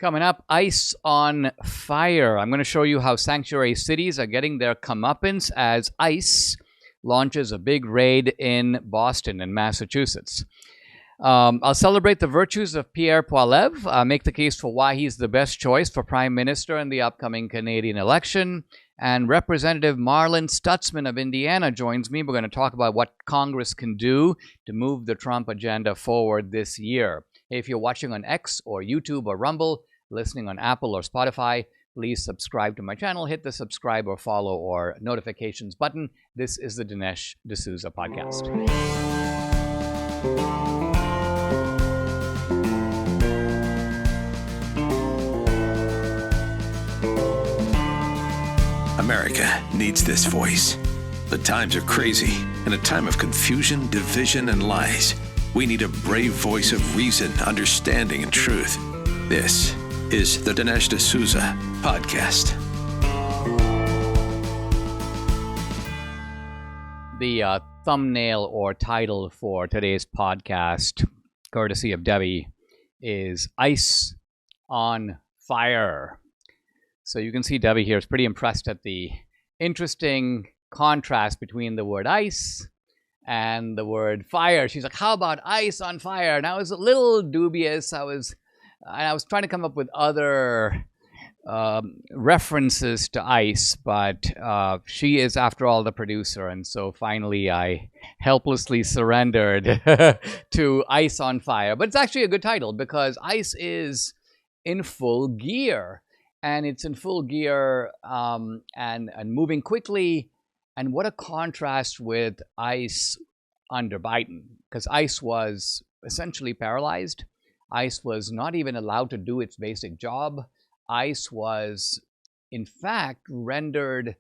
Coming up, ice on fire. I'm going to show you how sanctuary cities are getting their comeuppance as ICE launches a big raid in Boston and Massachusetts. I'll celebrate the virtues of Pierre Poilievre, make the case for why he's the best choice for Prime Minister in the upcoming Canadian election. And Representative Marlin Stutzman of Indiana joins me. We're going to talk about what Congress can do to move the Trump agenda forward this year. If you're watching on X or YouTube or Rumble, listening on Apple or Spotify, please subscribe to my channel. Hit the subscribe or follow or notifications button. This is the Dinesh D'Souza podcast. America needs this voice. The times are crazy. In a time of confusion, division, and lies, we need a brave voice of reason, understanding, and truth. This is the Dinesh D'Souza podcast. The thumbnail or title for today's podcast, courtesy of Debbie, is Ice on Fire. So you can see Debbie here is pretty impressed at the interesting contrast between the word ice and the word fire. She's like, how about ice on fire? And I was a little dubious. I was trying to come up with other references to ice, but she is, after all, the producer. And so finally, I helplessly surrendered to Ice on Fire. But it's actually a good title because ice is in full gear. And it's in full gear and moving quickly. And what a contrast with ICE under Biden, because ICE was essentially paralyzed. ICE was not even allowed to do its basic job. ICE was, in fact, rendered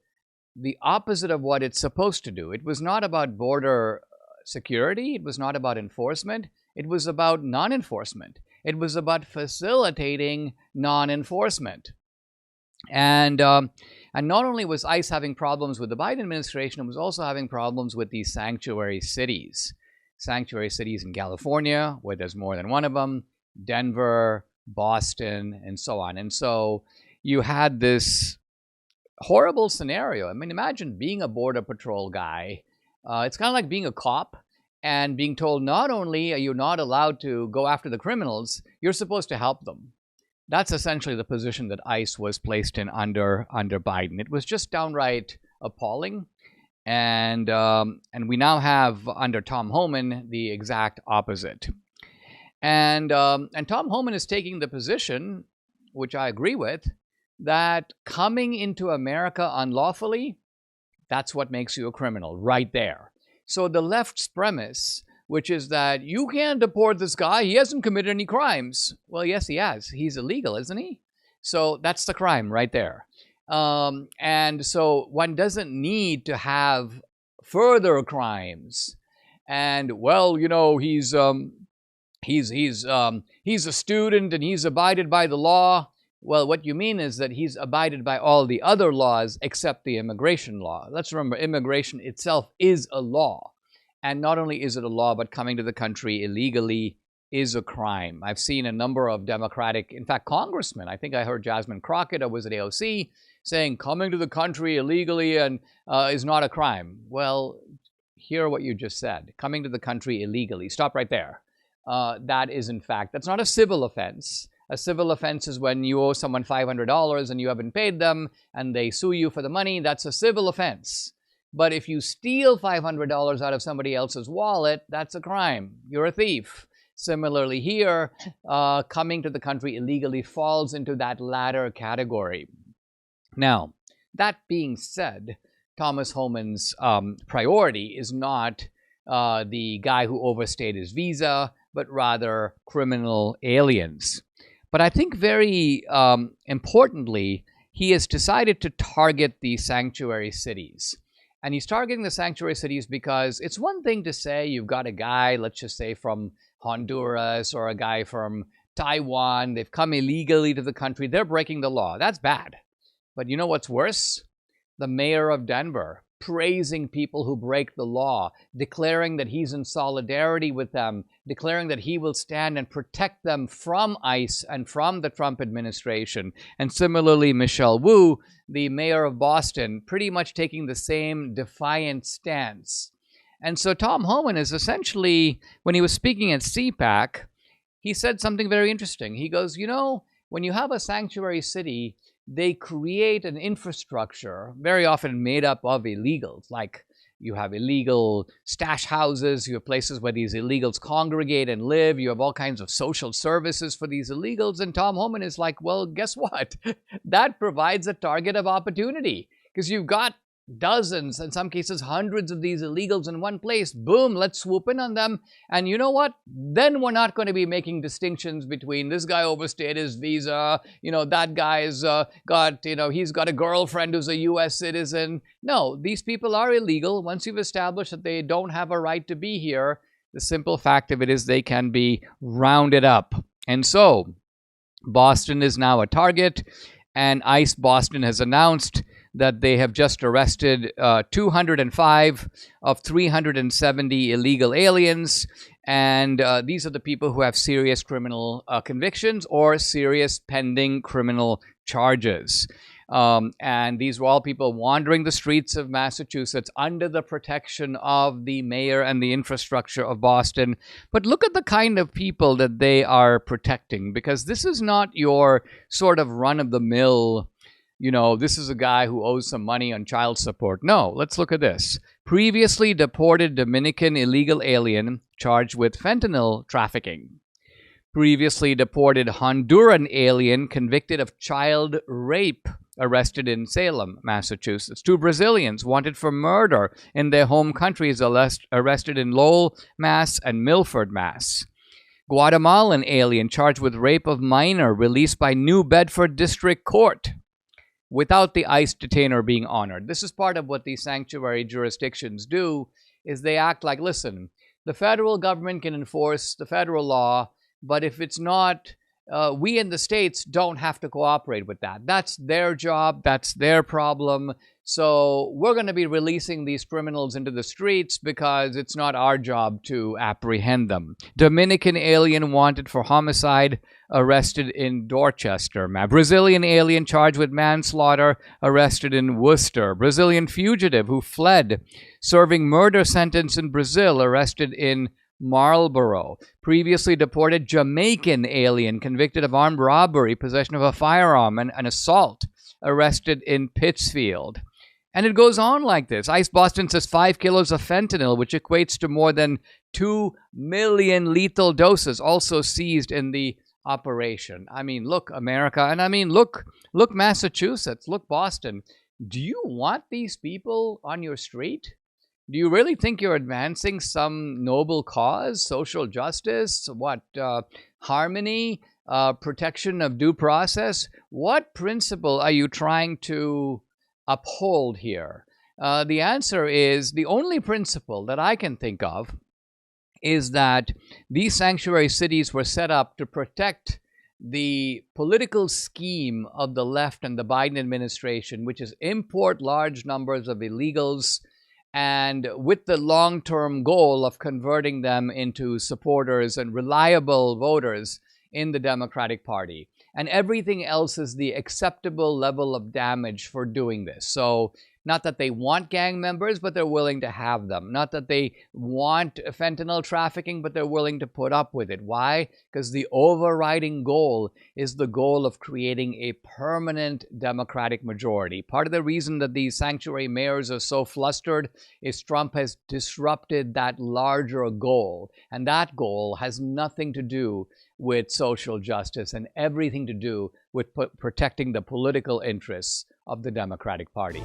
the opposite of what it's supposed to do. It was not about border security. It was not about enforcement. It was about non-enforcement. It was about facilitating non-enforcement. And not only was ICE having problems with the Biden administration, it was also having problems with these sanctuary cities. Sanctuary cities in California, where there's more than one of them, Denver, Boston, and so on. And so you had this horrible scenario. I mean, imagine being a Border Patrol guy. It's kind of like being a cop and being told not only are you not allowed to go after the criminals, you're supposed to help them. That's essentially the position that ICE was placed in under Biden. It was just downright appalling. And we now have, under Tom Homan, the exact opposite. And Tom Homan is taking the position, which I agree with, that coming into America unlawfully, that's what makes you a criminal, right there. So the left's premise, which is that you can't deport this guy, he hasn't committed any crimes. Well, yes, he has. He's illegal, isn't he? So that's the crime right there. And so one doesn't need to have further crimes. And, well, you know, he's a student and he's abided by the law. Well, what you mean is that he's abided by all the other laws except the immigration law. Let's remember, immigration itself is a law. And not only is it a law, but coming to the country illegally is a crime. I've seen a number of Democratic, in fact, congressmen. I think I heard Jasmine Crockett, I was at AOC, saying coming to the country illegally and is not a crime. Well, hear what you just said. Coming to the country illegally. Stop right there. That is, in fact, that's not a civil offense. A civil offense is when you owe someone $500 and you haven't paid them and they sue you for the money. That's a civil offense. But if you steal $500 out of somebody else's wallet, that's a crime. You're a thief. Similarly here, coming to the country illegally falls into that latter category. Now, that being said, Thomas Homan's priority is not the guy who overstayed his visa, but rather criminal aliens. But I think very importantly, he has decided to target the sanctuary cities. And he's targeting the sanctuary cities because it's one thing to say you've got a guy, let's just say from Honduras or a guy from Taiwan. They've come illegally to the country. They're breaking the law. That's bad. But you know what's worse? The mayor of Denver, praising people who break the law, declaring that he's in solidarity with them, declaring that he will stand and protect them from ICE and from the Trump administration. And similarly, Michelle Wu, the mayor of Boston, pretty much taking the same defiant stance. And so Tom Homan is essentially, when he was speaking at CPAC, he said something very interesting. He goes, you know, when you have a sanctuary city, they create an infrastructure very often made up of illegals. Like you have illegal stash houses, you have places where these illegals congregate and live, you have all kinds of social services for these illegals. And Tom Homan is like, well, guess what? That provides a target of opportunity because you've got dozens, in some cases hundreds of these illegals in one place. Boom, let's swoop in on them. And you know what? Then we're not going to be making distinctions between this guy overstayed his visa, that guy's he's got a girlfriend who's a US citizen. No, these people are illegal. Once you've established that they don't have a right to be here, the simple fact of it is they can be rounded up. And so Boston is now a target, and ICE Boston has announced that they have just arrested 205 of 370 illegal aliens. And these are the people who have serious criminal convictions or serious pending criminal charges. And these were all people wandering the streets of Massachusetts under the protection of the mayor and the infrastructure of Boston. But look at the kind of people that they are protecting, because this is not your sort of run-of-the-mill, this is a guy who owes some money on child support. No, let's look at this. Previously deported Dominican illegal alien charged with fentanyl trafficking. Previously deported Honduran alien convicted of child rape, arrested in Salem, Massachusetts. 2 Brazilians wanted for murder in their home countries, arrested in Lowell, Mass. And Milford, Mass. Guatemalan alien charged with rape of minor, released by New Bedford District Court without the ICE detainer being honored. This is part of what these sanctuary jurisdictions do, is they act like, listen, the federal government can enforce the federal law, but if it's not, we in the states don't have to cooperate with that. That's their job, that's their problem. So we're going to be releasing these criminals into the streets because it's not our job to apprehend them. Dominican alien wanted for homicide, arrested in Dorchester. Brazilian alien charged with manslaughter, arrested in Worcester. Brazilian fugitive who fled, serving murder sentence in Brazil, arrested in Marlborough. Previously deported Jamaican alien convicted of armed robbery, possession of a firearm, and an assault, arrested in Pittsfield. And it goes on like this. ICE Boston says 5 kilos of fentanyl, which equates to more than 2 million lethal doses, also seized in the operation. I mean, look, America, and I mean, look Massachusetts, look, Boston. Do you want these people on your street? Do you really think you're advancing some noble cause, social justice, harmony, protection of due process? What principle are you trying to uphold here? The answer is, the only principle that I can think of is that these sanctuary cities were set up to protect the political scheme of the left and the Biden administration, which is import large numbers of illegals, and with the long-term goal of converting them into supporters and reliable voters in the Democratic Party. And everything else is the acceptable level of damage for doing this. So not that they want gang members, but they're willing to have them. Not that they want fentanyl trafficking, but they're willing to put up with it. Why? Because the overriding goal is the goal of creating a permanent Democratic majority. Part of the reason that these sanctuary mayors are so flustered is Trump has disrupted that larger goal. And that goal has nothing to do with social justice and everything to do with protecting the political interests of the Democratic Party.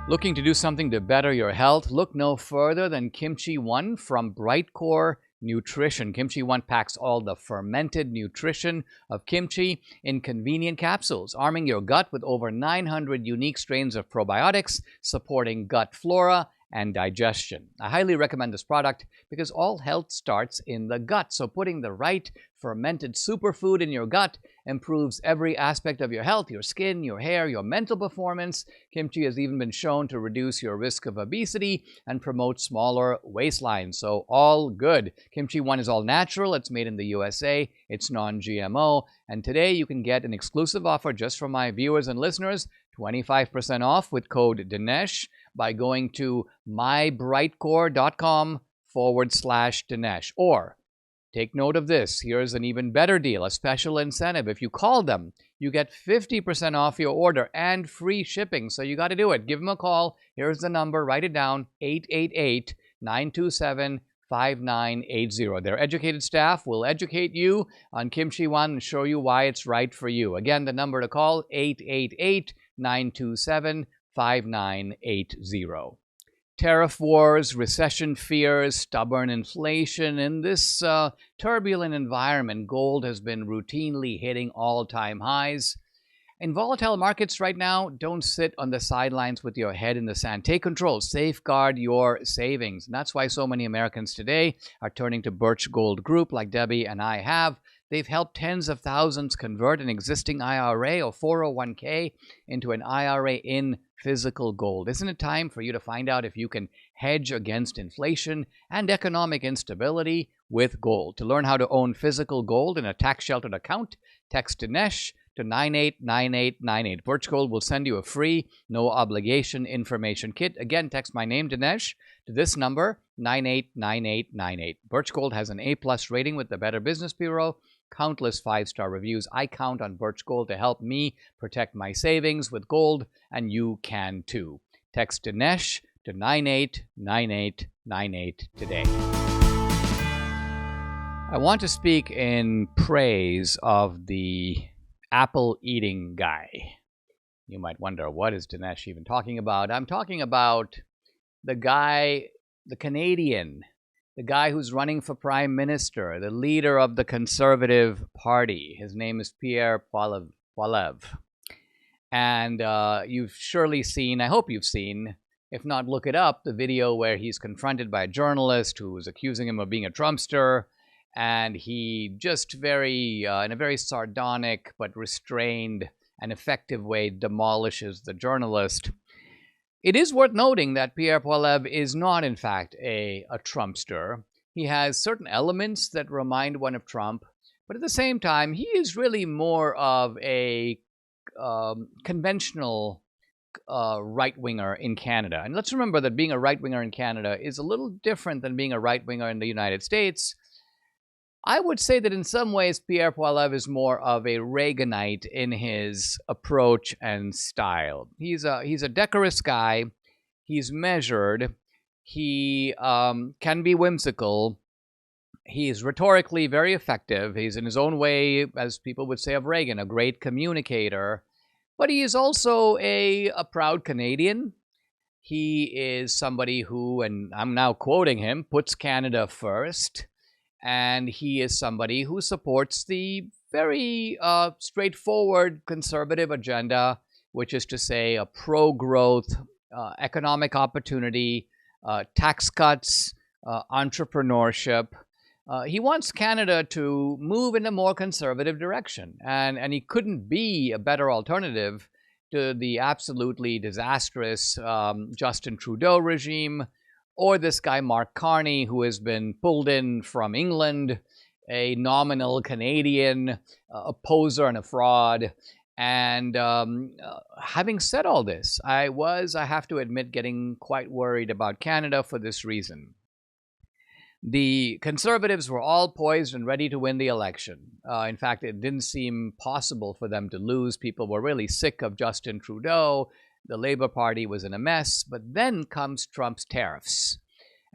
Looking to do something to better your health? Look no further than Kimchi One from Brightcore Nutrition. Kimchi One packs all the fermented nutrition of kimchi in convenient capsules, arming your gut with over 900 unique strains of probiotics, supporting gut flora and digestion. I highly recommend this product because all health starts in the gut. So putting the right fermented superfood in your gut improves every aspect of your health, your skin, your hair, your mental performance. Kimchi has even been shown to reduce your risk of obesity and promote smaller waistlines. So all good. Kimchi One is all natural. It's made in the USA. It's non-GMO. And today you can get an exclusive offer just for my viewers and listeners, 25% off with code Dinesh by going to mybrightcore.com/Dinesh. Or take note of this. Here's an even better deal, a special incentive. If you call them, you get 50% off your order and free shipping. So you got to do it. Give them a call. Here's the number. Write it down, 888-927-5980. Their educated staff will educate you on Kimchi One and show you why it's right for you. Again, the number to call, 888-927-5980. Tariff wars, recession fears, stubborn inflation. In this turbulent environment, gold has been routinely hitting all-time highs. In volatile markets right now, don't sit on the sidelines with your head in the sand. Take control. Safeguard your savings. And that's why so many Americans today are turning to Birch Gold Group like Debbie and I have. They've helped tens of thousands convert an existing IRA or 401k into an IRA in physical gold. Isn't it time for you to find out if you can hedge against inflation and economic instability with gold? To learn how to own physical gold in a tax-sheltered account, text Dinesh to 989898. Birch Gold will send you a free, no-obligation information kit. Again, text my name, Dinesh, to this number, 989898. Birch Gold has an A-plus rating with the Better Business Bureau, countless 5-star reviews. I count on Birch Gold to help me protect my savings with gold, and you can too. Text Dinesh to 989898 today. I want to speak in praise of the apple-eating guy. You might wonder, what is Dinesh even talking about? I'm talking about the guy, the Canadian, the guy who's running for prime minister, the leader of the Conservative Party. His name is Pierre Poilievre. And you've surely seen, I hope you've seen, if not, look it up, the video where he's confronted by a journalist who was accusing him of being a Trumpster. And he just in a very sardonic but restrained and effective way demolishes the journalist. It is worth noting that Pierre Poilievre is not, in fact, a Trumpster. He has certain elements that remind one of Trump, but at the same time, he is really more of a conventional right-winger in Canada. And let's remember that being a right-winger in Canada is a little different than being a right-winger in the United States. I would say that in some ways, Pierre Poilievre is more of a Reaganite in his approach and style. He's a decorous guy. He's measured. He can be whimsical. He's rhetorically very effective. He's in his own way, as people would say of Reagan, a great communicator. But he is also a proud Canadian. He is somebody who, and I'm now quoting him, puts Canada first. And he is somebody who supports the very straightforward conservative agenda, which is to say a pro-growth, economic opportunity, tax cuts, entrepreneurship. He wants Canada to move in a more conservative direction. And he couldn't be a better alternative to the absolutely disastrous Justin Trudeau regime, or this guy, Mark Carney, who has been pulled in from England, a nominal Canadian, a poser and a fraud. And having said all this, I have to admit, getting quite worried about Canada for this reason. The Conservatives were all poised and ready to win the election. In fact, it didn't seem possible for them to lose. People were really sick of Justin Trudeau. The Labour Party was in a mess, but then comes Trump's tariffs.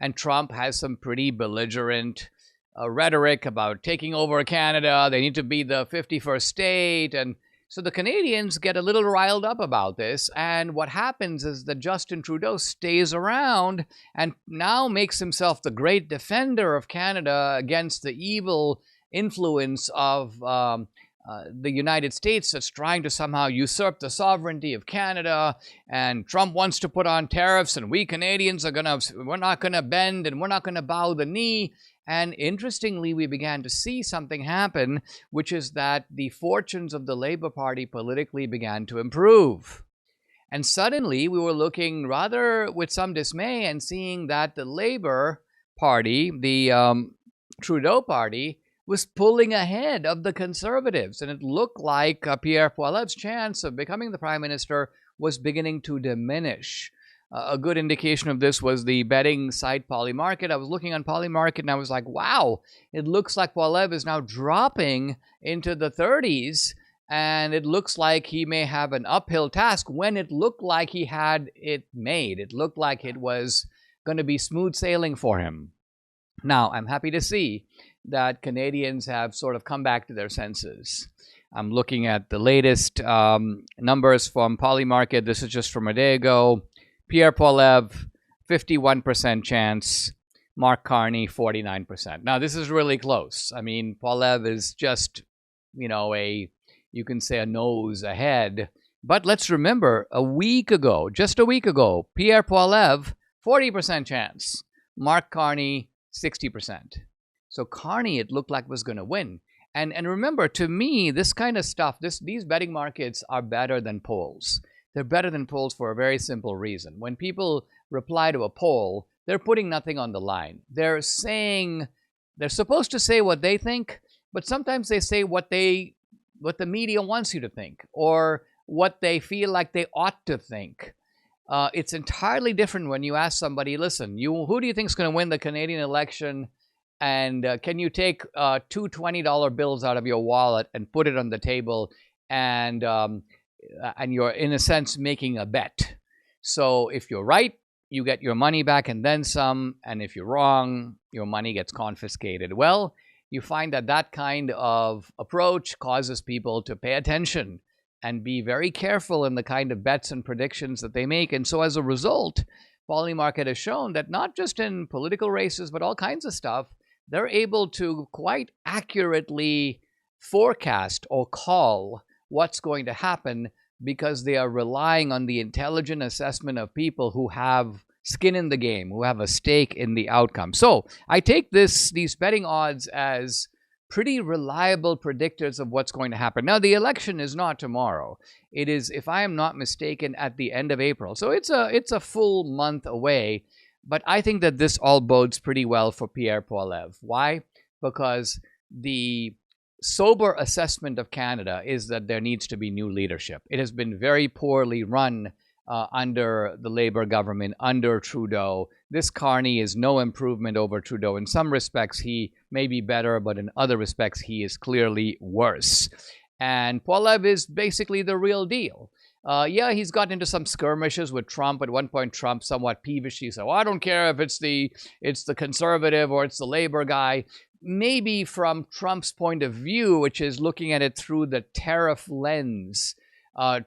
And Trump has some pretty belligerent rhetoric about taking over Canada. They need to be the 51st state. And so the Canadians get a little riled up about this. And what happens is that Justin Trudeau stays around and now makes himself the great defender of Canada against the evil influence of the United States that's trying to somehow usurp the sovereignty of Canada, and Trump wants to put on tariffs, and we Canadians we're not gonna bend and we're not gonna bow the knee. And interestingly, we began to see something happen, which is that the fortunes of the Labour Party politically began to improve. And suddenly we were looking rather with some dismay and seeing that the Labour Party, the Trudeau Party, was pulling ahead of the Conservatives. And it looked like Pierre Poilievre's chance of becoming the Prime Minister was beginning to diminish. A good indication of this was the betting site Polymarket. I was looking on Polymarket and I was like, wow, it looks like Poilievre is now dropping into the 30s. And it looks like he may have an uphill task when it looked like he had it made. It looked like it was going to be smooth sailing for him. Now, I'm happy to see that Canadians have sort of come back to their senses. I'm looking at the latest numbers from Polymarket. This is just from a day ago. Pierre Poilievre, 51% chance. Mark Carney, 49%. Now, this is really close. I mean, Poilievre is just, you can say a nose ahead. But let's remember, just a week ago, Pierre Poilievre, 40% chance. Mark Carney, 60%. So Carney, it looked like, was going to win. And remember, to me, this kind of stuff, these betting markets are better than polls. They're better than polls for a very simple reason. When people reply to a poll, they're putting nothing on the line. They're supposed to say what they think, but sometimes they say what the media wants you to think, or what they feel like they ought to think. It's entirely different when you ask somebody, listen, who do you think is going to win the Canadian election? And can you take two $20 bills out of your wallet and put it on the table, and you're, in a sense, making a bet. So if you're right, you get your money back and then some, and if you're wrong, your money gets confiscated. Well, you find that kind of approach causes people to pay attention and be very careful in the kind of bets and predictions that they make. And so as a result, Polymarket has shown that not just in political races, but all kinds of stuff, they're able to quite accurately forecast or call what's going to happen because they are relying on the intelligent assessment of people who have skin in the game, who have a stake in the outcome. So I take these betting odds as pretty reliable predictors of what's going to happen. Now, the election is not tomorrow. It is, if I am not mistaken, at the end of April. So it's a full month away. But I think that this all bodes pretty well for Pierre Poilievre. Why? Because the sober assessment of Canada is that there needs to be new leadership. It has been very poorly run under the Labour government, under Trudeau. This Carney is no improvement over Trudeau. In some respects, he may be better, but in other respects, he is clearly worse. And Poilievre is basically the real deal. Yeah, he's gotten into some skirmishes with Trump. At one point, Trump somewhat peevishly said, well, I don't care if it's the conservative or it's the Labour guy. Maybe from Trump's point of view, which is looking at it through the tariff lens,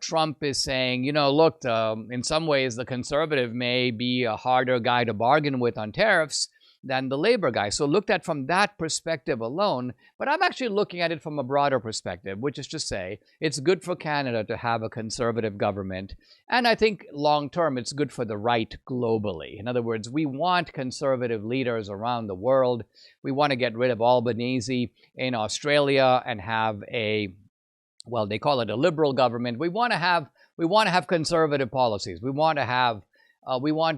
Trump is saying, look, in some ways, the conservative may be a harder guy to bargain with on tariffs than the Labour guy. So looked at from that perspective alone, but I'm actually looking at it from a broader perspective, which is to say it's good for Canada to have a conservative government. And I think long term, it's good for the right globally. In other words, we want conservative leaders around the world. We want to get rid of Albanese in Australia and have they call it a liberal government. We want to have conservative policies. We want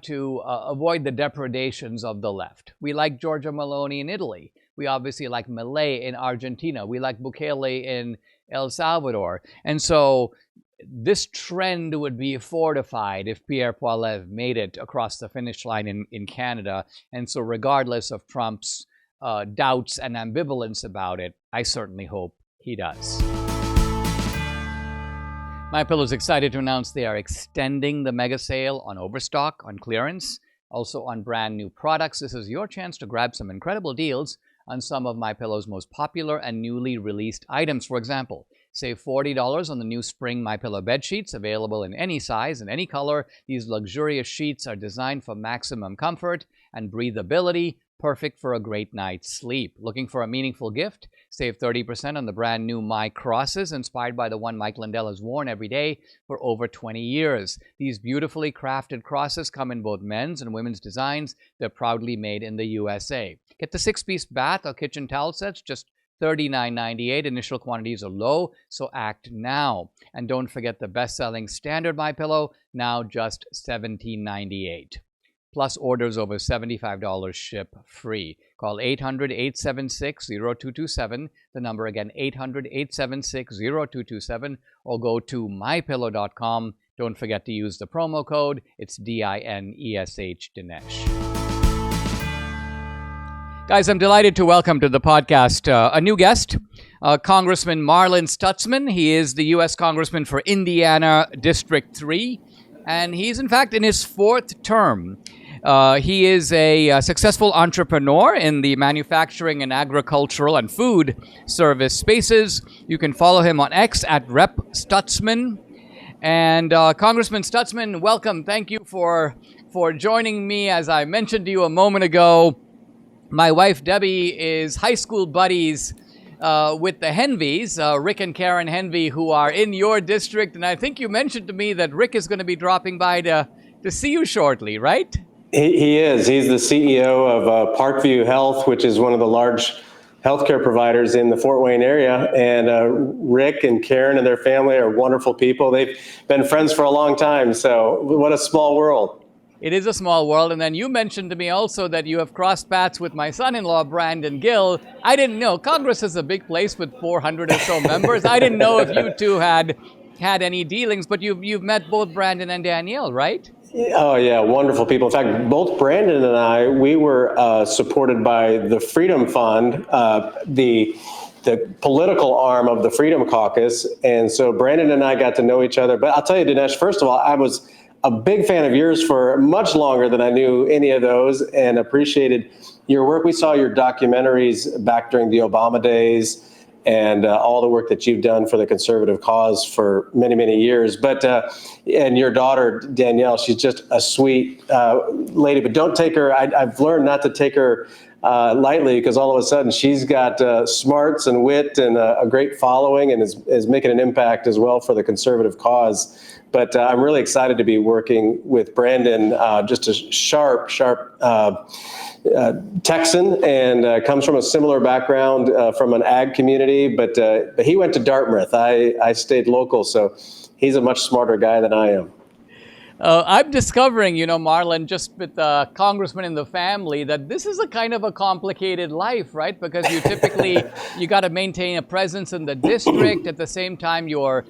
to avoid the depredations of the left. We like Giorgia Meloni in Italy. We obviously like Milei in Argentina. We like Bukele in El Salvador. And so this trend would be fortified if Pierre Poilievre made it across the finish line in Canada. And so regardless of Trump's doubts and ambivalence about it, I certainly hope he does. MyPillow is excited to announce they are extending the mega sale on overstock, on clearance, also on brand new products. This is your chance to grab some incredible deals on some of MyPillow's most popular and newly released items. For example, save $40 on the new spring MyPillow bed sheets, available in any size and any color. These luxurious sheets are designed for maximum comfort and breathability. perfect for a great night's sleep. Looking for a meaningful gift? Save 30% on the brand new My Crosses, inspired by the one Mike Lindell has worn every day for over 20 years. These beautifully crafted crosses come in both men's and women's designs. They're proudly made in the USA. Get the 6-piece bath or kitchen towel sets, just $39.98. Initial quantities are low, so act now. And don't forget the best-selling standard MyPillow, now just $17.98. Plus orders over $75 ship free. Call 800-876-0227. The number again, 800-876-0227, or go to mypillow.com. Don't forget to use the promo code. It's DINESH, Dinesh. Guys, I'm delighted to welcome to the podcast a new guest, Congressman Marlin Stutzman. He is the U.S. Congressman for Indiana District 3, and he's in fact in his 4th term. He is a successful entrepreneur in the manufacturing and agricultural and food service spaces. You can follow him on X at Rep. Stutzman. And Congressman Stutzman, welcome. Thank you for joining me. As I mentioned to you a moment ago, my wife Debbie is high school buddies with the Henveys, Rick and Karen Henvey, who are in your district. And I think you mentioned to me that Rick is going to be dropping by to see you shortly, right? He is. He's the CEO of Parkview Health, which is one of the large healthcare providers in the Fort Wayne area. And Rick and Karen and their family are wonderful people. They've been friends for a long time. So what a small world. It is a small world. And then you mentioned to me also that you have crossed paths with my son-in-law, Brandon Gill. I didn't know. Congress is a big place with 400 or so members. I didn't know if you two had any dealings, but you've met both Brandon and Danielle, right? Oh, yeah, wonderful people. In fact, both Brandon and I, we were supported by the Freedom Fund, the political arm of the Freedom Caucus. And so Brandon and I got to know each other. But I'll tell you, Dinesh, first of all, I was a big fan of yours for much longer than I knew any of those, and appreciated your work. We saw your documentaries back during the Obama days, and all the work that you've done for the conservative cause for many, many years. But and your daughter, Danielle, she's just a sweet lady, but don't take her, I've learned not to take her lightly, because all of a sudden she's got smarts and wit and a great following, and is making an impact as well for the conservative cause. But I'm really excited to be working with Brandon, just a sharp Texan, and comes from a similar background from an ag community, but he went to Dartmouth. I stayed local, so he's a much smarter guy than I am. I'm discovering, Marlin, just with the congressman in the family, that this is a kind of a complicated life, right? Because you typically, you got to maintain a presence in the district. At the same time, you're,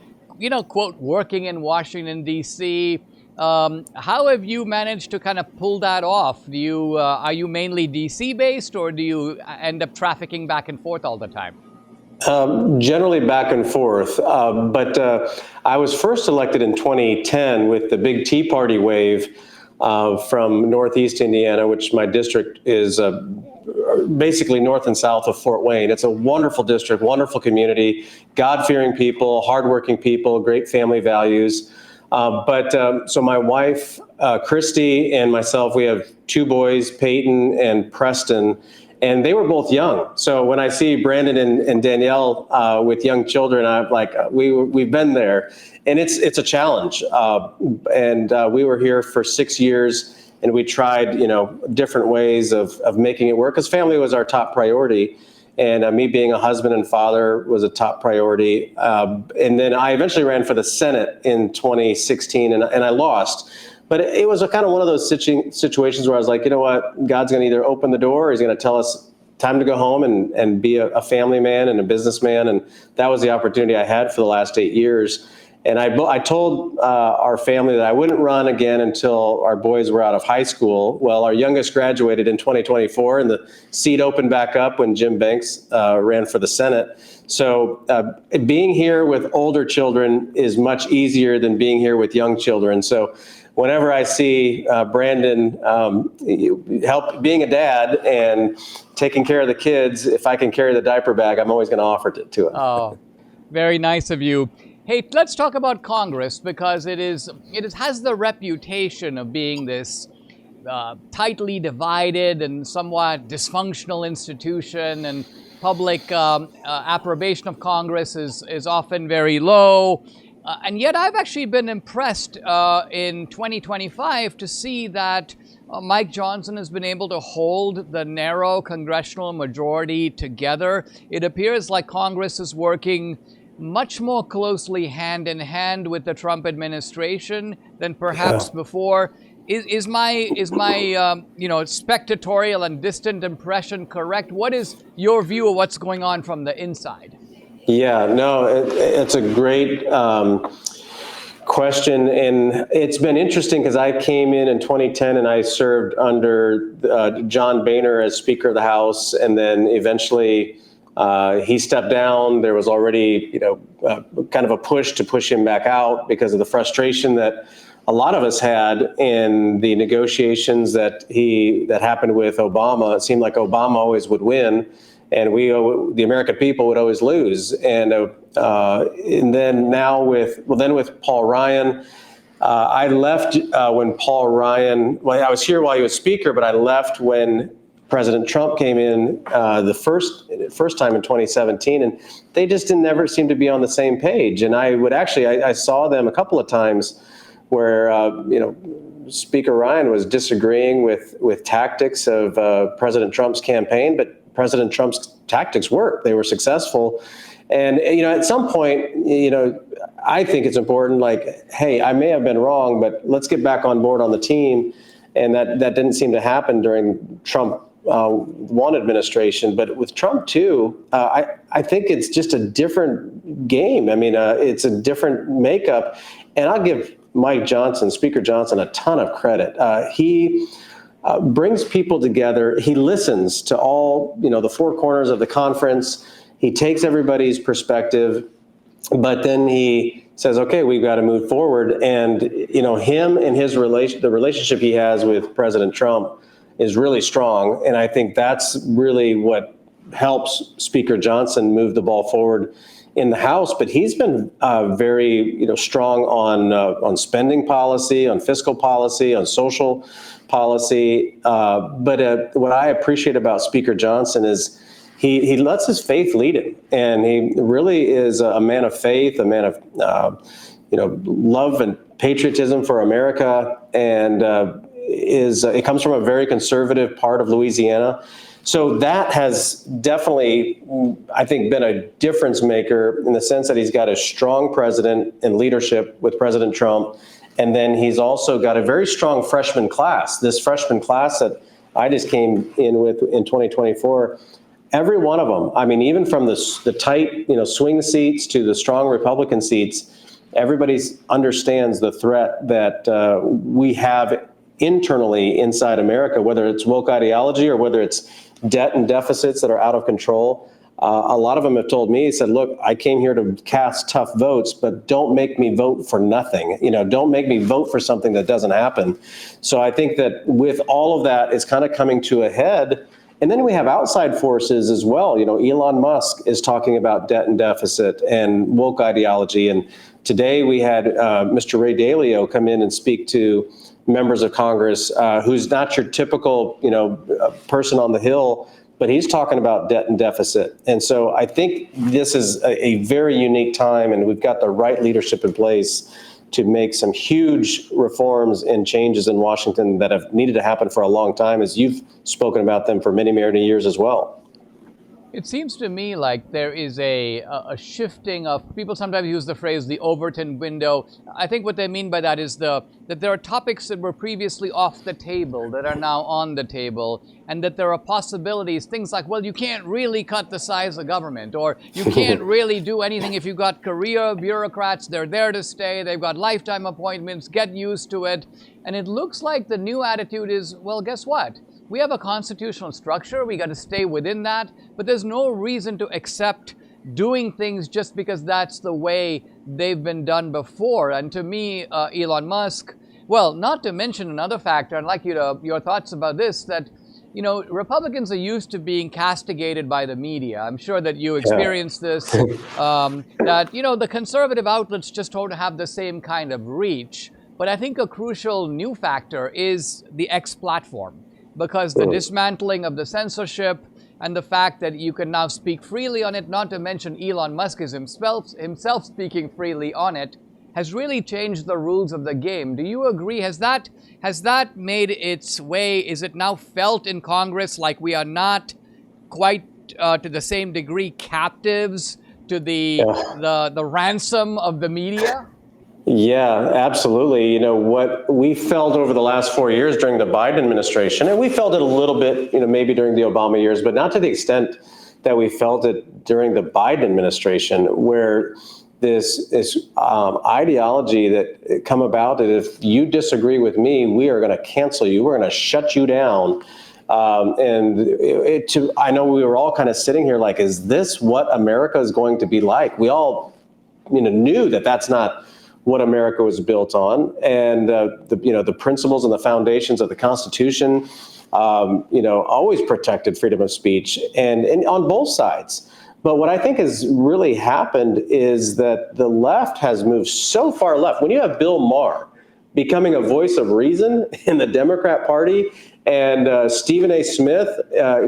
quote, working in Washington, D.C., how have you managed to kind of pull that off? Are you mainly DC based, or do you end up trafficking back and forth all the time? Generally back and forth. But I was first elected in 2010 with the big Tea Party wave from Northeast Indiana, which my district is basically north and south of Fort Wayne. It's a wonderful district, wonderful community, God-fearing people, hardworking people, great family values. So my wife, Christy, and myself, we have 2 boys, Peyton and Preston, and they were both young. So when I see Brandon and Danielle with young children, I'm like, we've been there, and it's a challenge. And we were here for 6 years, and we tried, different ways of making it work, because family was our top priority. And me being a husband and father was a top priority. And then I eventually ran for the Senate in 2016, and I lost. But it was a kind of one of those situations where I was like, you know what, God's going to either open the door, or he's going to tell us time to go home and be a family man and a businessman. And that was the opportunity I had for the last 8 years. And I told our family that I wouldn't run again until our boys were out of high school. Well, our youngest graduated in 2024, and the seat opened back up when Jim Banks ran for the Senate. So being here with older children is much easier than being here with young children. So whenever I see Brandon help being a dad and taking care of the kids, if I can carry the diaper bag, I'm always going to offer it to him. Oh, very nice of you. Hey, let's talk about Congress, because it has the reputation of being this tightly divided and somewhat dysfunctional institution, and public approbation of Congress is often very low. And yet I've actually been impressed in 2025 to see that Mike Johnson has been able to hold the narrow congressional majority together. It appears like Congress is working much more closely hand in hand with the Trump administration than perhaps before. Is my spectatorial and distant impression correct? What is your view of what's going on from the inside? Yeah, no, it's a great question, and it's been interesting because I came in 2010 and I served under John Boehner as Speaker of the House, and then eventually he stepped down. There was already, kind of a push to push him back out because of the frustration that a lot of us had in the negotiations that happened with Obama. It seemed like Obama always would win, and the American people would always lose. And then now with Paul Ryan, I left when Paul Ryan. Well, I was here while he was Speaker, but I left when President Trump came in the first time in 2017, and they just never seemed to be on the same page. And I saw them a couple of times where Speaker Ryan was disagreeing with tactics of President Trump's campaign, but President Trump's tactics worked. They were successful. And, at some point, I think it's important, like, hey, I may have been wrong, but let's get back on board on the team. And that didn't seem to happen during Trump one administration. But with Trump, too, I think it's just a different game. I mean, it's a different makeup. And I'll give Speaker Johnson, a ton of credit. He brings people together. He listens to all, the four corners of the conference. He takes everybody's perspective, but then he says, okay, we've got to move forward. And, him and the relationship he has with President Trump is really strong. And I think that's really what helps Speaker Johnson move the ball forward in the House. But he's been very, strong on spending policy, on fiscal policy, on social policy. But what I appreciate about Speaker Johnson is he lets his faith lead him, and he really is a man of faith, a man of love and patriotism for America, and it comes from a very conservative part of Louisiana. So that has definitely, I think, been a difference maker in the sense that he's got a strong president and leadership with President Trump. And then he's also got a very strong freshman class. This freshman class that I just came in with in 2024, every one of them, I mean, even from the tight, swing seats to the strong Republican seats, everybody understands the threat that we have internally inside America, whether it's woke ideology or whether it's debt and deficits that are out of control. A lot of them have told me, said, look, I came here to cast tough votes, but don't make me vote for nothing. Don't make me vote for something that doesn't happen. So I think that with all of that, it's kind of coming to a head. And then we have outside forces as well. Elon Musk is talking about debt and deficit and woke ideology. And today we had Mr. Ray Dalio come in and speak to members of Congress, who's not your typical, person on the Hill, but he's talking about debt and deficit. And so I think this is a very unique time, and we've got the right leadership in place to make some huge reforms and changes in Washington that have needed to happen for a long time, as you've spoken about them for many, many years as well. It seems to me like there is a shifting of, people sometimes use the phrase the Overton window. I think what they mean by that is that there are topics that were previously off the table that are now on the table, and that there are possibilities, things like, well, you can't really cut the size of government, or you can't really do anything if you've got career bureaucrats, they're there to stay, they've got lifetime appointments, get used to it. And it looks like the new attitude is, well, guess what? We have a constitutional structure, we got to stay within that, but there's no reason to accept doing things just because that's the way they've been done before. And to me, Elon Musk, well, not to mention another factor, I'd like your thoughts about this, that Republicans are used to being castigated by the media. I'm sure that you experienced this, that, the conservative outlets just don't have the same kind of reach. But I think a crucial new factor is the X platform, because the dismantling of the censorship and the fact that you can now speak freely on it, not to mention Elon Musk is himself speaking freely on it, has really changed the rules of the game. Do you agree? Has that made its way? Is it now felt in Congress like we are not quite to the same degree captives to the ransom of the media? Yeah, absolutely. You know, what we felt over the last 4 years during the Biden administration, and we felt it a little bit, maybe during the Obama years, but not to the extent that we felt it during the Biden administration, where this ideology that come about that if you disagree with me, we are going to cancel you, we're going to shut you down. I know we were all kind of sitting here like, is this what America is going to be like? We all, knew that that's not what America was built on, and the principles and the foundations of the Constitution, always protected freedom of speech, and on both sides. But what I think has really happened is that the left has moved so far left. When you have Bill Maher becoming a voice of reason in the Democrat Party, and Stephen A. Smith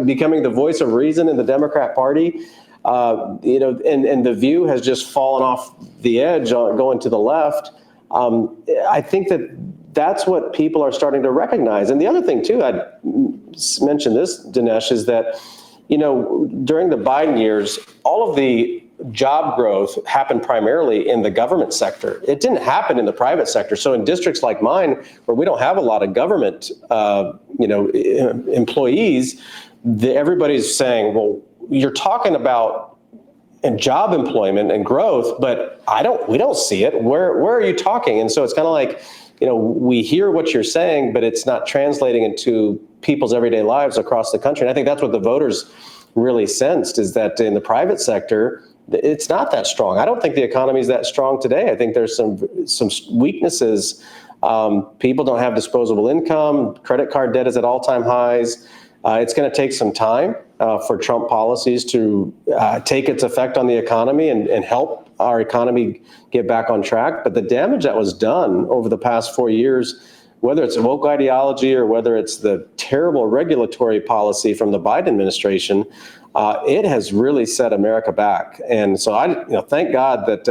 becoming the voice of reason in the Democrat Party, and the View has just fallen off the edge going to the left. I think that's what people are starting to recognize. And the other thing, too, I'd mention this, Dinesh, is that, during the Biden years, all of the job growth happened primarily in the government sector. It didn't happen in the private sector. So in districts like mine, where we don't have a lot of government, employees, everybody's saying, well, you're talking about job employment and growth, but we don't see it. Where are you talking? And so it's kind of like, we hear what you're saying, but it's not translating into people's everyday lives across the country. And I think that's what the voters really sensed, is that in the private sector, it's not that strong. I don't think the economy is that strong today. I think there's some weaknesses. People don't have disposable income. Credit card debt is at all-time highs. It's going to take some time for Trump policies to take its effect on the economy and help our economy get back on track. But the damage that was done over the past 4 years, whether it's woke ideology or whether it's the terrible regulatory policy from the Biden administration, it has really set America back. And so I thank God that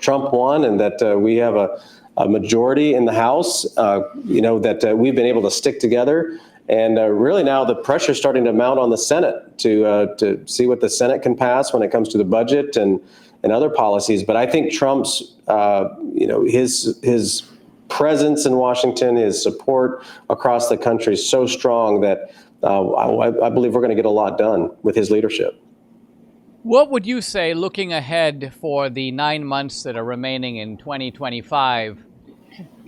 Trump won, and that we have a majority in the House, that we've been able to stick together. And really now the pressure is starting to mount on the Senate to see what the Senate can pass when it comes to the budget and other policies. But I think Trump's, his presence in Washington, his support across the country is so strong that I believe we're going to get a lot done with his leadership. What would you say, looking ahead for the 9 months that are remaining in 2025?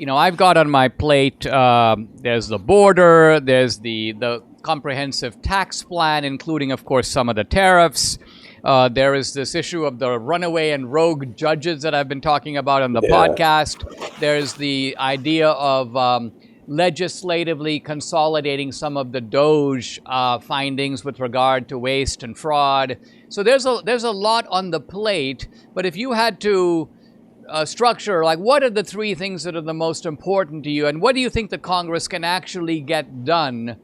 I've got on my plate, there's the border, there's the comprehensive tax plan, including, of course, some of the tariffs. There is this issue of the runaway and rogue judges that I've been talking about on the podcast. There's the idea of legislatively consolidating some of the DOJ findings with regard to waste and fraud. So there's a lot on the plate. But if you had to structure, like, what are the three things that are the most important to you, and what do you think the Congress can actually get done?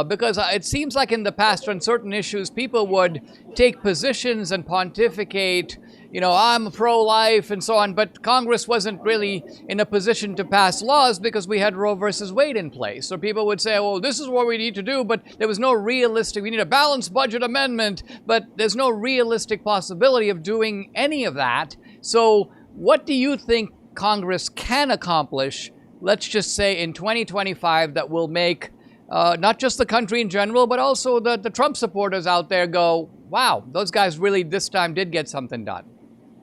Because it seems like in the past on certain issues, people would take positions and pontificate, I'm pro-life and so on, but Congress wasn't really in a position to pass laws because we had Roe versus Wade in place. So people would say, well, this is what we need to do, but there was no we need a balanced budget amendment, but there's no realistic possibility of doing any of that. So what do you think Congress can accomplish, let's just say in 2025, that will make not just the country in general, but also the Trump supporters out there go, wow, those guys really this time did get something done?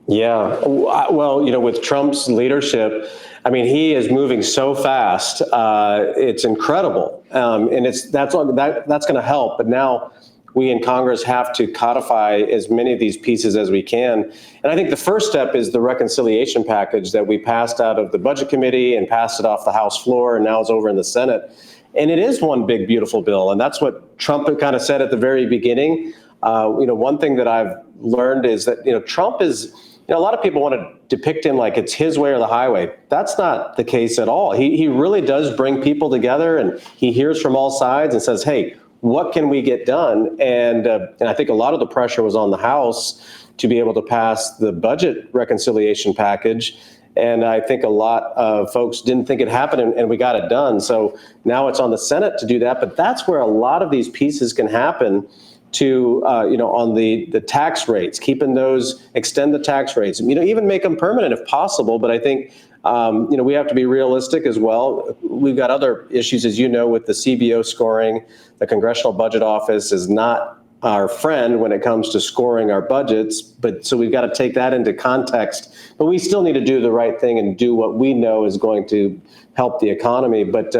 Yeah, well, with Trump's leadership, he is moving so fast. It's incredible, and that's going to help. But now we in Congress have to codify as many of these pieces as we can. And I think the first step is the reconciliation package that we passed out of the Budget Committee and passed it off the House floor, and now it's over in the Senate. And it is one big, beautiful bill. And that's what Trump kind of said at the very beginning. One thing that I've learned is that, Trump is a lot of people want to depict him like it's his way or the highway. That's not the case at all. He really does bring people together, and he hears from all sides and says, hey, what can we get done? And I think a lot of the pressure was on the House to be able to pass the budget reconciliation package. And I think a lot of folks didn't think it happened, and we got it done. So now it's on the Senate to do that. But that's where a lot of these pieces can happen to, on the tax rates, extend the tax rates, even make them permanent if possible. But I think, we have to be realistic as well. We've got other issues, as you know, with the CBO scoring. The Congressional Budget Office is not our friend when it comes to scoring our budgets, so we've got to take that into context. But we still need to do the right thing and do what we know is going to help the economy. But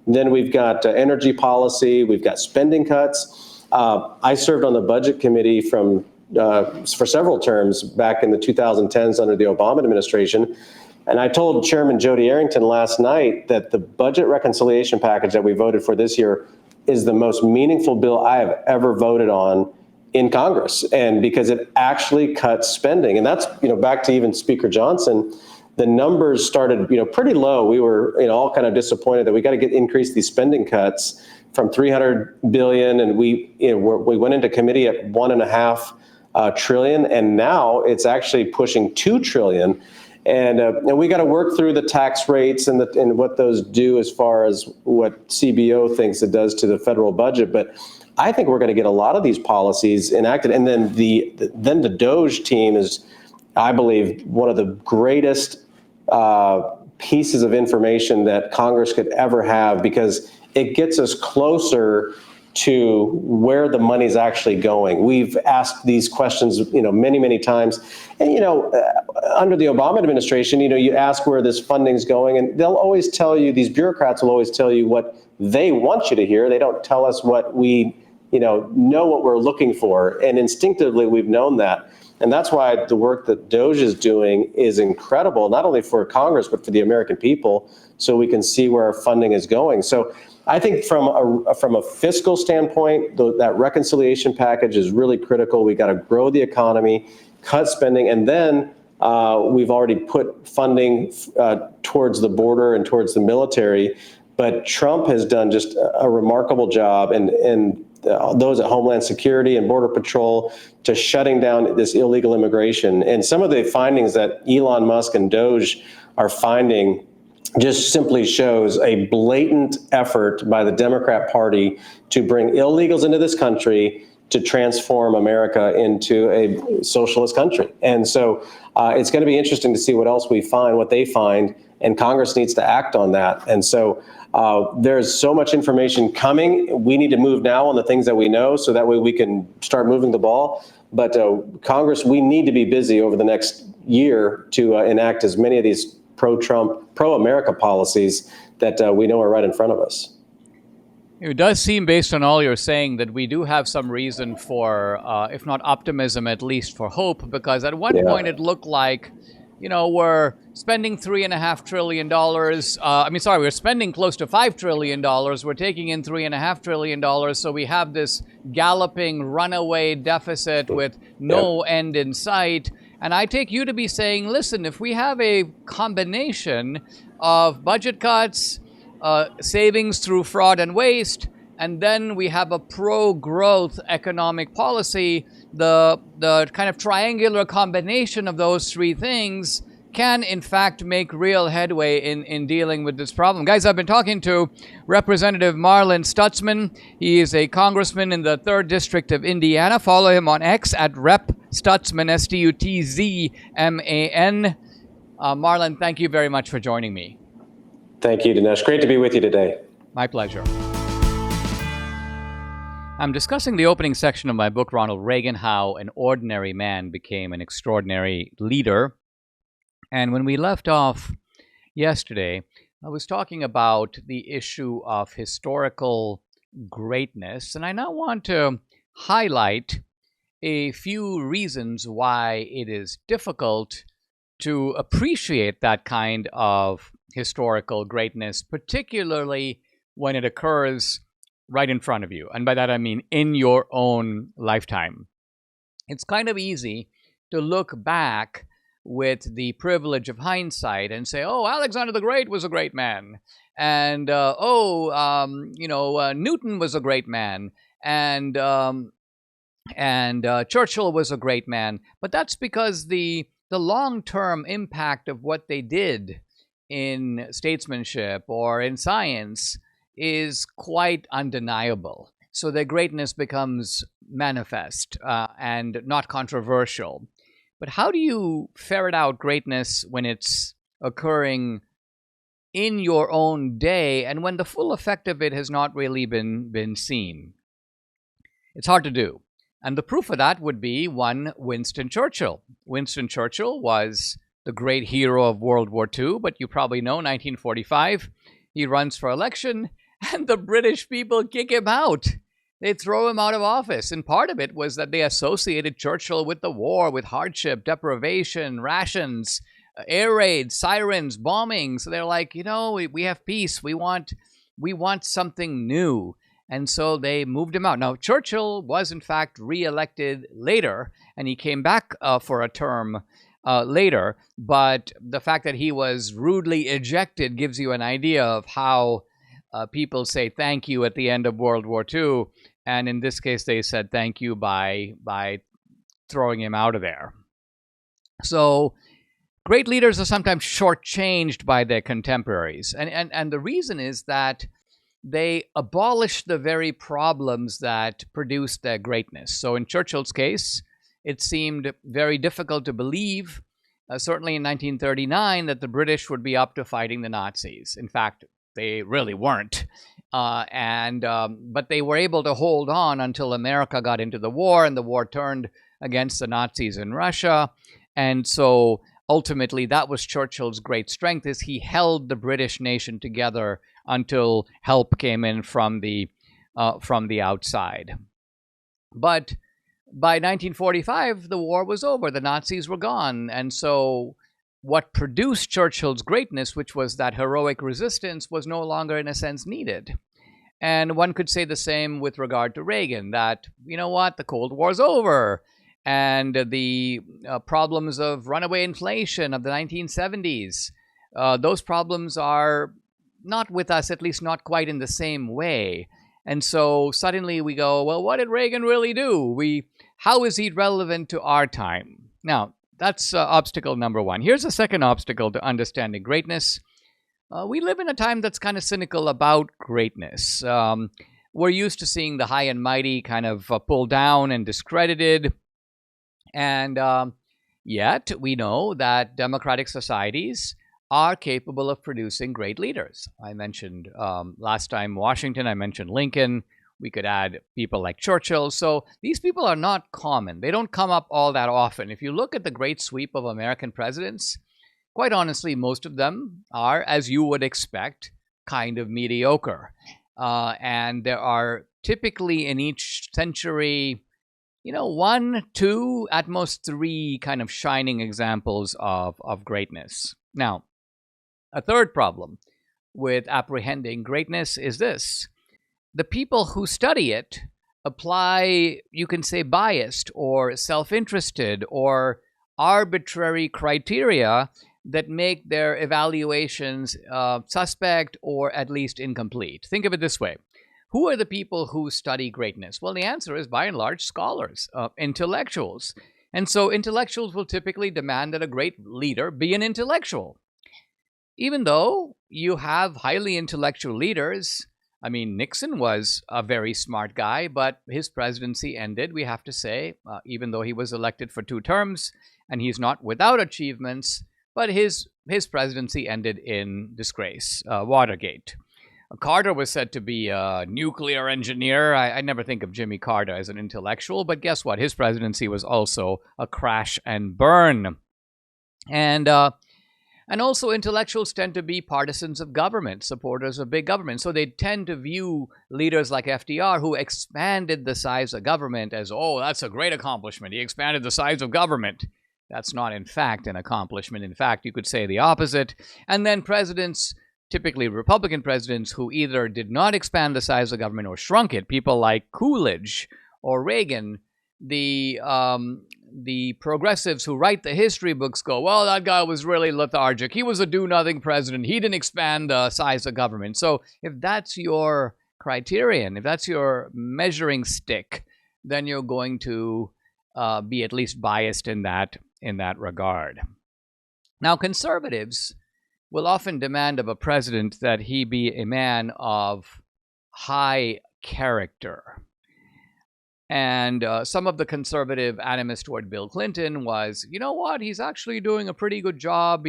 then we've got energy policy, we've got spending cuts. I served on the budget committee for several terms back in the 2010s under the Obama administration. And I told Chairman Jody Arrington last night that the budget reconciliation package that we voted for this year is the most meaningful bill I have ever voted on in Congress. And because it actually cuts spending. And that's, back to even Speaker Johnson, the numbers started, pretty low. We were, all kind of disappointed that we got to increase these spending cuts from $300 billion. And we went into committee at $1.5 trillion. And now it's actually pushing $2 trillion. And we got to work through the tax rates and what those do as far as what CBO thinks it does to the federal budget. But I think we're going to get a lot of these policies enacted. And then the DOGE team is, I believe, one of the greatest pieces of information that Congress could ever have, because it gets us closer to where the money's actually going. We've asked these questions, many, many times. And, under the Obama administration, you ask where this funding's going, and they'll always tell you, these bureaucrats will always tell you what they want you to hear. They don't tell us what we, know what we're looking for. And instinctively, we've known that. And that's why the work that DOGE is doing is incredible, not only for Congress, but for the American people, so we can see where our funding is going. So I think from a fiscal standpoint, that reconciliation package is really critical. We got to grow the economy, cut spending, and then we've already put funding towards the border and towards the military. But Trump has done just a remarkable job, and those at Homeland Security and Border Patrol, to shutting down this illegal immigration. And some of the findings that Elon Musk and DOGE are finding just simply shows a blatant effort by the Democrat Party to bring illegals into this country to transform America into a socialist country. And so it's going to be interesting to see what else we find, what they find, and Congress needs to act on that. And so there's so much information coming. We need to move now on the things that we know, so that way we can start moving the ball. But Congress, we need to be busy over the next year to enact as many of these pro-Trump, pro-America policies that we know are right in front of us. It does seem, based on all you're saying, that we do have some reason for, if not optimism, at least for hope, because at one point it looked like, we're spending $3.5 trillion. We're spending close to $5 trillion. We're taking in $3.5 trillion. So we have this galloping runaway deficit with no end in sight. And I take you to be saying, listen, if we have a combination of budget cuts, savings through fraud and waste, and then we have a pro-growth economic policy, the kind of triangular combination of those three things can, in fact, make real headway in dealing with this problem. Guys, I've been talking to Representative Marlin Stutzman. He is a congressman in the 3rd District of Indiana. Follow him on X at Rep Stutzman, Stutzman. Marlin, thank you very much for joining me. Thank you, Dinesh. Great to be with you today. My pleasure. I'm discussing the opening section of my book, Ronald Reagan, How an Ordinary Man Became an Extraordinary Leader. And when we left off yesterday, I was talking about the issue of historical greatness. And I now want to highlight a few reasons why it is difficult to appreciate that kind of historical greatness, particularly when it occurs right in front of you. And by that, I mean in your own lifetime. It's kind of easy to look back with the privilege of hindsight and say, oh, Alexander the Great was a great man. And, Newton was a great man. And Churchill was a great man. But that's because the long-term impact of what they did in statesmanship or in science is quite undeniable. So their greatness becomes manifest and not controversial. But how do you ferret out greatness when it's occurring in your own day and when the full effect of it has not really been seen? It's hard to do. And the proof of that would be one Winston Churchill. Winston Churchill was the great hero of World War II, but you probably know 1945, he runs for election and the British people kick him out. They throw him out of office. And part of it was that they associated Churchill with the war, with hardship, deprivation, rations, air raids, sirens, bombing. So they're like, we have peace. We want something new. And so they moved him out. Now, Churchill was, in fact, re-elected later, and he came back for a term later. But the fact that he was rudely ejected gives you an idea of how people say thank you at the end of World War II. And in this case, they said thank you by throwing him out of there. So great leaders are sometimes shortchanged by their contemporaries. And the reason is that they abolished the very problems that produced their greatness. So in Churchill's case, it seemed very difficult to believe, certainly in 1939, that the British would be up to fighting the Nazis. In fact, they really weren't. But they were able to hold on until America got into the war, and the war turned against the Nazis in Russia. And so ultimately, that was Churchill's great strength, is he held the British nation together until help came in from the outside. But by 1945, the war was over. The Nazis were gone. And so what produced Churchill's greatness, which was that heroic resistance, was no longer, in a sense, needed. And one could say the same with regard to Reagan, that, the Cold War's over. And the problems of runaway inflation of the 1970s, those problems are not with us, at least not quite in the same way. And so suddenly we go, well, what did Reagan really do? How is he relevant to our time? Now, that's obstacle number one. Here's a second obstacle to understanding greatness. We live in a time that's kind of cynical about greatness. We're used to seeing the high and mighty kind of pulled down and discredited. And yet we know that democratic societies are capable of producing great leaders. I mentioned last time Washington, I mentioned Lincoln. We could add people like Churchill. So these people are not common. They don't come up all that often. If you look at the great sweep of American presidents, quite honestly, most of them are, as you would expect, kind of mediocre. And there are typically in each century, one, two, at most three kind of shining examples of greatness. Now, a third problem with apprehending greatness is this. The people who study it apply, you can say, biased or self-interested or arbitrary criteria that make their evaluations suspect or at least incomplete. Think of it this way. Who are the people who study greatness? Well, the answer is, by and large, scholars, intellectuals. And so intellectuals will typically demand that a great leader be an intellectual. Even though you have highly intellectual leaders, I mean, Nixon was a very smart guy, but his presidency ended, we have to say, even though he was elected for 2 terms, and he's not without achievements, but his presidency ended in disgrace, Watergate. Carter was said to be a nuclear engineer. I never think of Jimmy Carter as an intellectual, but guess what? His presidency was also a crash and burn. And also intellectuals tend to be partisans of government, supporters of big government. So they tend to view leaders like FDR, who expanded the size of government, as, oh, that's a great accomplishment. He expanded the size of government. That's not, in fact, an accomplishment. In fact, you could say the opposite. And then presidents, typically Republican presidents, who either did not expand the size of government or shrunk it, people like Coolidge or Reagan, the progressives who write the history books go, well, that guy was really lethargic. He was a do-nothing president. He didn't expand the size of government. So if that's your criterion, if that's your measuring stick, then you're going to be at least biased in that regard. Now, conservatives will often demand of a president that he be a man of high character. And some of the conservative animus toward Bill Clinton was, you know what, he's actually doing a pretty good job.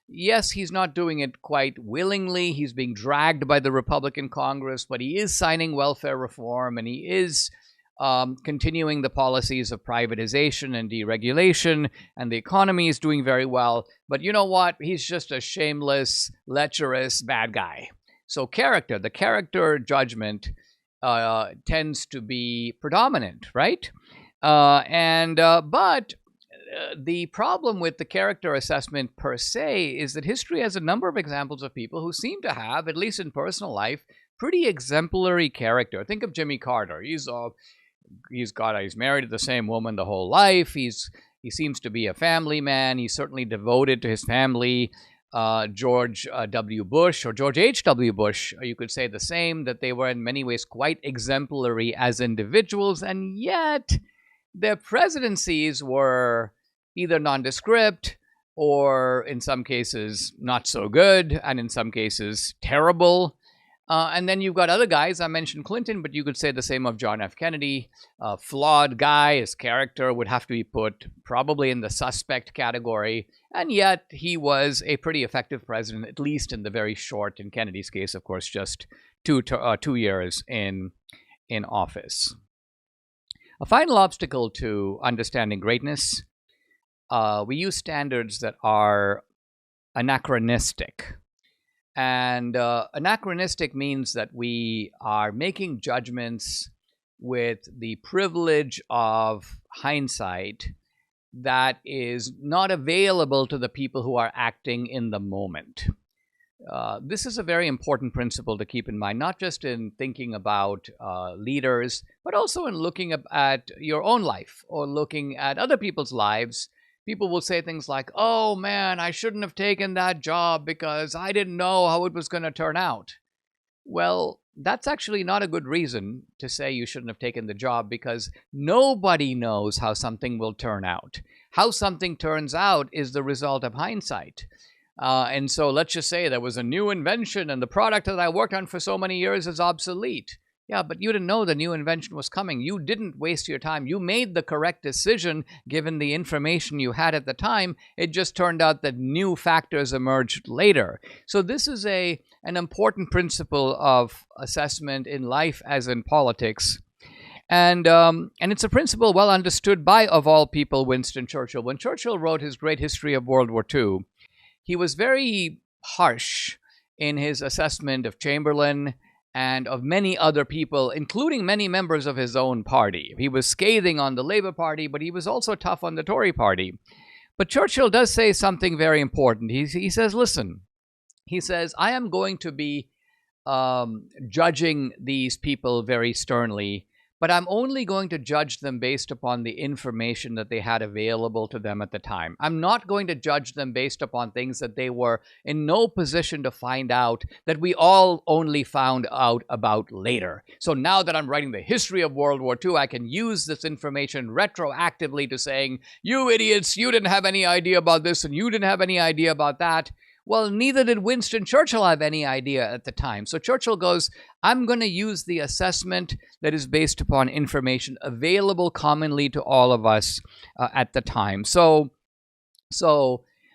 Yes, he's not doing it quite willingly. He's being dragged by the Republican Congress, but he is signing welfare reform, and he is continuing the policies of privatization and deregulation, and the economy is doing very well. But you know what? He's just a shameless, lecherous, bad guy. So the character judgment tends to be predominant, right? But the problem with the character assessment per se is that history has a number of examples of people who seem to have, at least in personal life, pretty exemplary character. Think of Jimmy Carter. He's married to the same woman the whole life. He seems to be a family man. He's certainly devoted to his family. George W. Bush or George H.W. Bush, you could say the same, that they were in many ways quite exemplary as individuals, and yet their presidencies were either nondescript or in some cases not so good, and in some cases terrible. And then you've got other guys. I mentioned Clinton, but you could say the same of John F. Kennedy. Flawed guy. His character would have to be put probably in the suspect category. And yet he was a pretty effective president, at least in the very short, in Kennedy's case, of course, just 2 years in office. A final obstacle to understanding greatness, we use standards that are anachronistic. And anachronistic means that we are making judgments with the privilege of hindsight that is not available to the people who are acting in the moment. This is a very important principle to keep in mind, not just in thinking about leaders, but also in looking at your own life or looking at other people's lives. People will say things like, oh man, I shouldn't have taken that job because I didn't know how it was going to turn out. Well, that's actually not a good reason to say you shouldn't have taken the job, because nobody knows how something will turn out. How something turns out is the result of hindsight. And so let's just say there was a new invention and the product that I worked on for so many years is obsolete. Yeah, but you didn't know the new invention was coming. You didn't waste your time. You made the correct decision given the information you had at the time. It just turned out that new factors emerged later. So this is an important principle of assessment in life as in politics. And it's a principle well understood by, of all people, Winston Churchill. When Churchill wrote his great history of World War II, he was very harsh in his assessment of Chamberlain and of many other people, including many members of his own party. He was scathing on the Labour Party, but he was also tough on the Tory Party. But Churchill does say something very important. He says, listen, he says, I am going to be judging these people very sternly, but I'm only going to judge them based upon the information that they had available to them at the time. I'm not going to judge them based upon things that they were in no position to find out, that we all only found out about later. So now that I'm writing the history of World War II, I can use this information retroactively to saying, you idiots, you didn't have any idea about this and you didn't have any idea about that. Well, neither did Winston Churchill have any idea at the time. So Churchill goes, I'm going to use the assessment that is based upon information available commonly to all of us at the time. So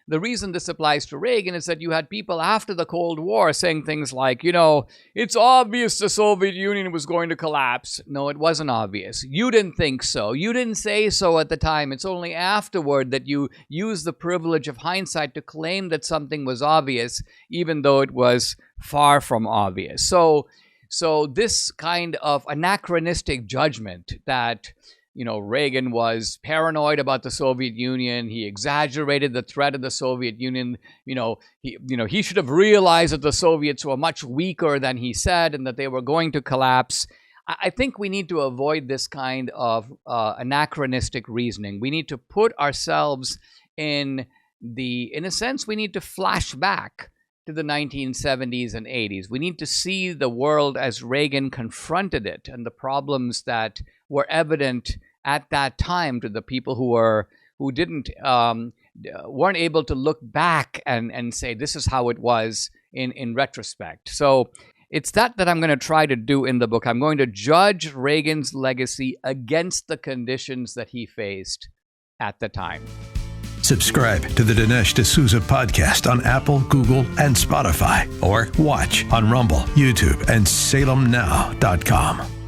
the reason this applies to Reagan is that you had people after the Cold War saying things like, you know, it's obvious the Soviet Union was going to collapse. No, it wasn't obvious. You didn't think so. You didn't say so at the time. It's only afterward that you use the privilege of hindsight to claim that something was obvious, even though it was far from obvious. So this kind of anachronistic judgment that, you know, Reagan was paranoid about the Soviet Union. He exaggerated the threat of the Soviet Union. He should have realized that the Soviets were much weaker than he said and that they were going to collapse. I think we need to avoid this kind of anachronistic reasoning. We need to put ourselves in a sense, we need to flash back to the 1970s and 80s. We need to see the world as Reagan confronted it and the problems that were evident at that time to the people who weren't able to look back and say this is how it was in retrospect. So it's that I'm going to try to do in the book. I'm going to judge Reagan's legacy against the conditions that he faced at the time. Subscribe to the Dinesh D'Souza podcast on Apple, Google, and Spotify, or watch on Rumble, YouTube, and SalemNow.com.